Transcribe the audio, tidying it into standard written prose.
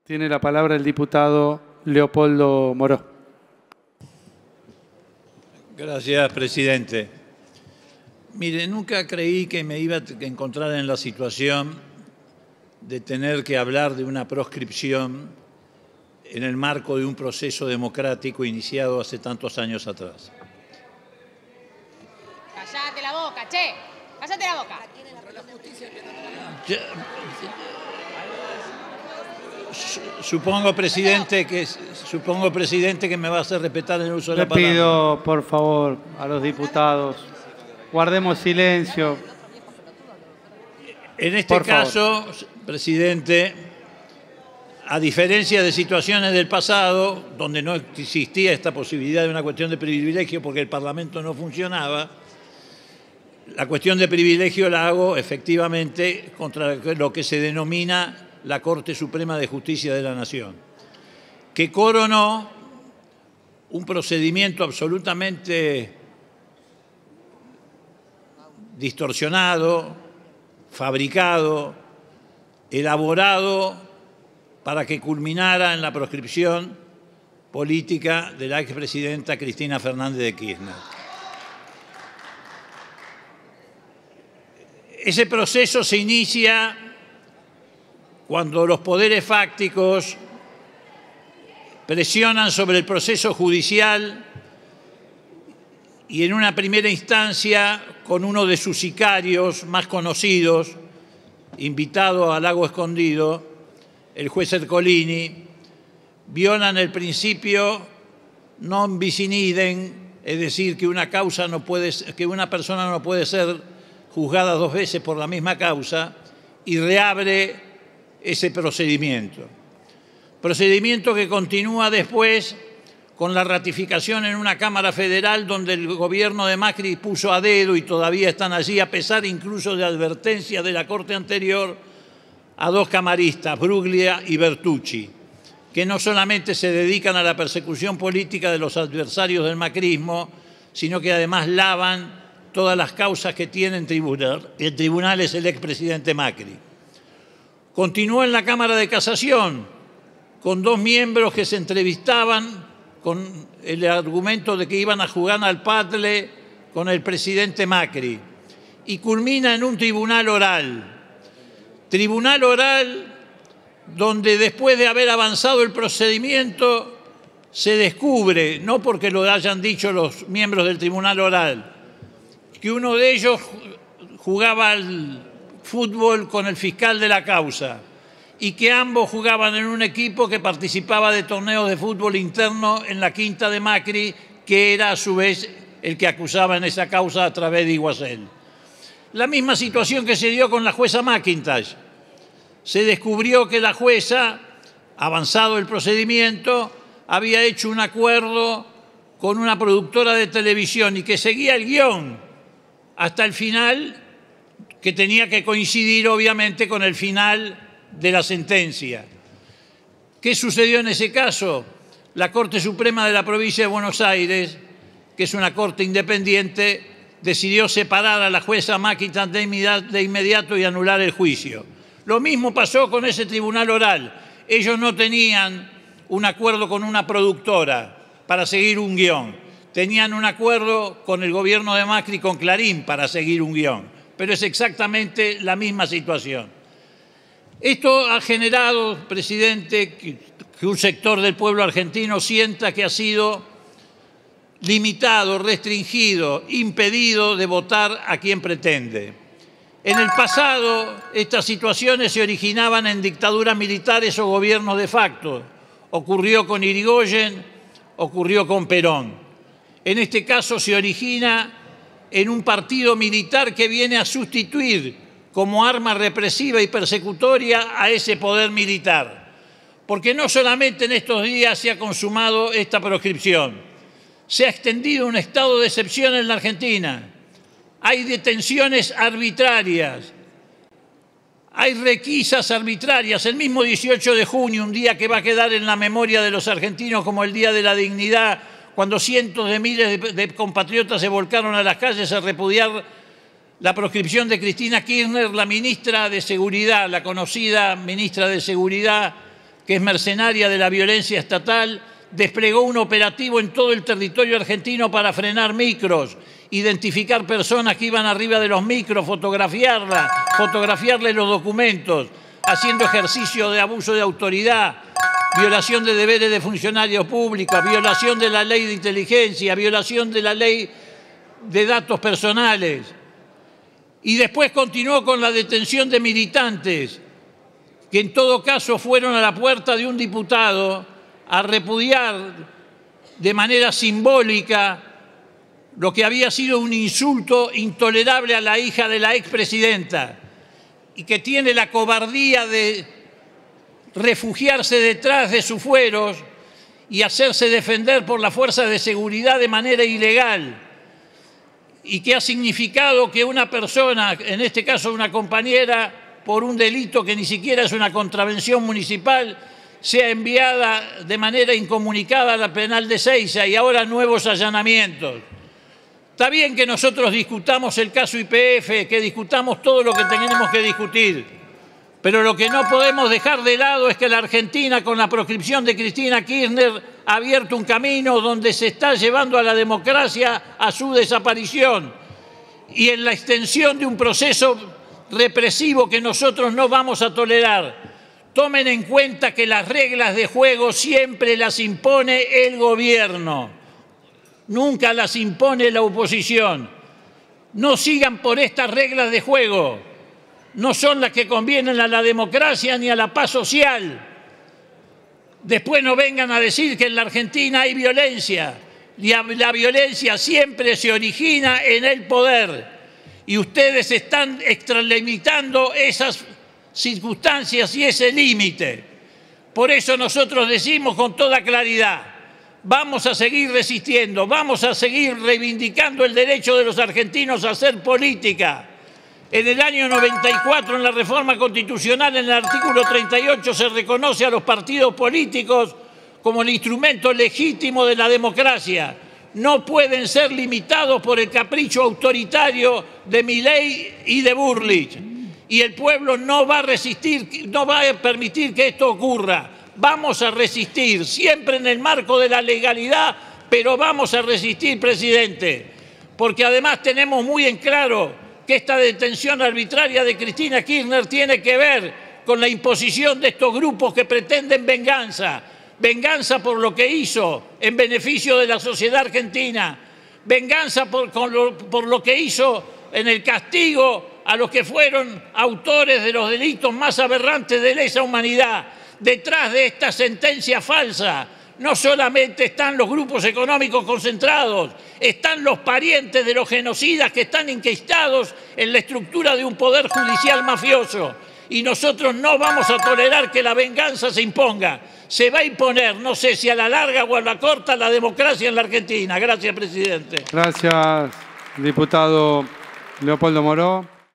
Tiene la palabra el diputado Leopoldo Moró. Gracias, presidente. Mire, nunca creí que me iba a encontrar en la situación de tener que hablar de una proscripción en el marco de un proceso democrático iniciado hace tantos años atrás. Cállate la boca, che. Cállate la boca. Supongo, presidente, que me va a hacer respetar el uso de la palabra. Le pido, por favor, a los diputados, guardemos silencio. En este caso, presidente, a diferencia de situaciones del pasado, donde no existía esta posibilidad de una cuestión de privilegio porque el Parlamento no funcionaba, la cuestión de privilegio la hago efectivamente contra lo que se denomina la Corte Suprema de Justicia de la Nación, que coronó un procedimiento absolutamente distorsionado, fabricado, elaborado para que culminara en la proscripción política de la expresidenta Cristina Fernández de Kirchner. Ese proceso se inicia cuando los poderes fácticos presionan sobre el proceso judicial y en una primera instancia con uno de sus sicarios más conocidos, invitado al lago escondido, el juez Ercolini, violan el principio non bis in idem, es decir, que una persona no puede ser juzgada dos veces por la misma causa, y reabre ese procedimiento. Procedimiento que continúa después con la ratificación en una Cámara Federal donde el gobierno de Macri puso a dedo, y todavía están allí, a pesar incluso de advertencias de la Corte anterior, a dos camaristas, Bruglia y Bertucci, que no solamente se dedican a la persecución política de los adversarios del macrismo, sino que además lavan todas las causas que tiene en tribunales el expresidente Macri. Continuó en la Cámara de Casación con dos miembros que se entrevistaban con el argumento de que iban a jugar al padre con el presidente Macri, y culmina en un tribunal oral donde después de haber avanzado el procedimiento se descubre, no porque lo hayan dicho los miembros del tribunal oral, que uno de ellos jugaba al fútbol con el fiscal de la causa y que ambos jugaban en un equipo que participaba de torneos de fútbol interno en la quinta de Macri, que era a su vez el que acusaba en esa causa a través de Iguacel. La misma situación que se dio con la jueza McIntosh. Se descubrió que la jueza, avanzado el procedimiento, había hecho un acuerdo con una productora de televisión y que seguía el guión hasta el final, que tenía que coincidir obviamente con el final de la sentencia. ¿Qué sucedió en ese caso? La Corte Suprema de la Provincia de Buenos Aires, que es una corte independiente, decidió separar a la jueza McIntosh de inmediato y anular el juicio. Lo mismo pasó con ese tribunal oral. Ellos no tenían un acuerdo con una productora para seguir un guión. Tenían un acuerdo con el gobierno de Macri, con Clarín, para seguir un guión. Pero es exactamente la misma situación. Esto ha generado, presidente, que un sector del pueblo argentino sienta que ha sido limitado, restringido, impedido de votar a quien pretende. En el pasado, estas situaciones se originaban en dictaduras militares o gobiernos de facto. Ocurrió con Irigoyen, ocurrió con Perón. En este caso se origina en un partido militar que viene a sustituir como arma represiva y persecutoria a ese poder militar. Porque no solamente en estos días se ha consumado esta proscripción, se ha extendido un estado de excepción en la Argentina. Hay detenciones arbitrarias, hay requisas arbitrarias. El mismo 18 de junio, un día que va a quedar en la memoria de los argentinos como el Día de la Dignidad, cuando cientos de miles de compatriotas se volcaron a las calles a repudiar la proscripción de Cristina Kirchner, la ministra de Seguridad, la conocida ministra de Seguridad que es mercenaria de la violencia estatal, desplegó un operativo en todo el territorio argentino para frenar micros, identificar personas que iban arriba de los micros, fotografiarles los documentos, haciendo ejercicio de abuso de autoridad, violación de deberes de funcionarios públicos, violación de la ley de inteligencia, violación de la ley de datos personales. Y después continuó con la detención de militantes, que en todo caso fueron a la puerta de un diputado a repudiar de manera simbólica lo que había sido un insulto intolerable a la hija de la expresidenta y que tiene la cobardía de refugiarse detrás de sus fueros y hacerse defender por las fuerzas de seguridad de manera ilegal, y que ha significado que una persona, en este caso una compañera, por un delito que ni siquiera es una contravención municipal, sea enviada de manera incomunicada a la penal de Seiza y ahora nuevos allanamientos. Está bien que nosotros discutamos el caso YPF, que discutamos todo lo que tenemos que discutir, pero lo que no podemos dejar de lado es que la Argentina, con la proscripción de Cristina Kirchner, ha abierto un camino donde se está llevando a la democracia a su desaparición y en la extensión de un proceso represivo que nosotros no vamos a tolerar. Tomen en cuenta que las reglas de juego siempre las impone el gobierno, nunca las impone la oposición. No sigan por estas reglas de juego, no son las que convienen a la democracia ni a la paz social. Después no vengan a decir que en la Argentina hay violencia. La violencia siempre se origina en el poder y ustedes están extralimitando esas circunstancias y ese límite. Por eso nosotros decimos con toda claridad, vamos a seguir resistiendo, vamos a seguir reivindicando el derecho de los argentinos a hacer política. En el año 94, en la reforma constitucional, en el artículo 38, se reconoce a los partidos políticos como el instrumento legítimo de la democracia. No pueden ser limitados por el capricho autoritario de Milei y de Burlich. Y el pueblo no va a resistir, no va a permitir que esto ocurra. Vamos a resistir, siempre en el marco de la legalidad, pero vamos a resistir, presidente. Porque además tenemos muy en claro que esta detención arbitraria de Cristina Kirchner tiene que ver con la imposición de estos grupos que pretenden venganza. Venganza por lo que hizo en beneficio de la sociedad argentina. Venganza por lo que hizo en el castigo a los que fueron autores de los delitos más aberrantes de lesa humanidad. Detrás de esta sentencia falsa no solamente están los grupos económicos concentrados, están los parientes de los genocidas que están enquistados en la estructura de un poder judicial mafioso. Y nosotros no vamos a tolerar que la venganza se imponga. Se va a imponer, no sé si a la larga o a la corta, la democracia en la Argentina. Gracias, presidente. Gracias, diputado Leopoldo Moró.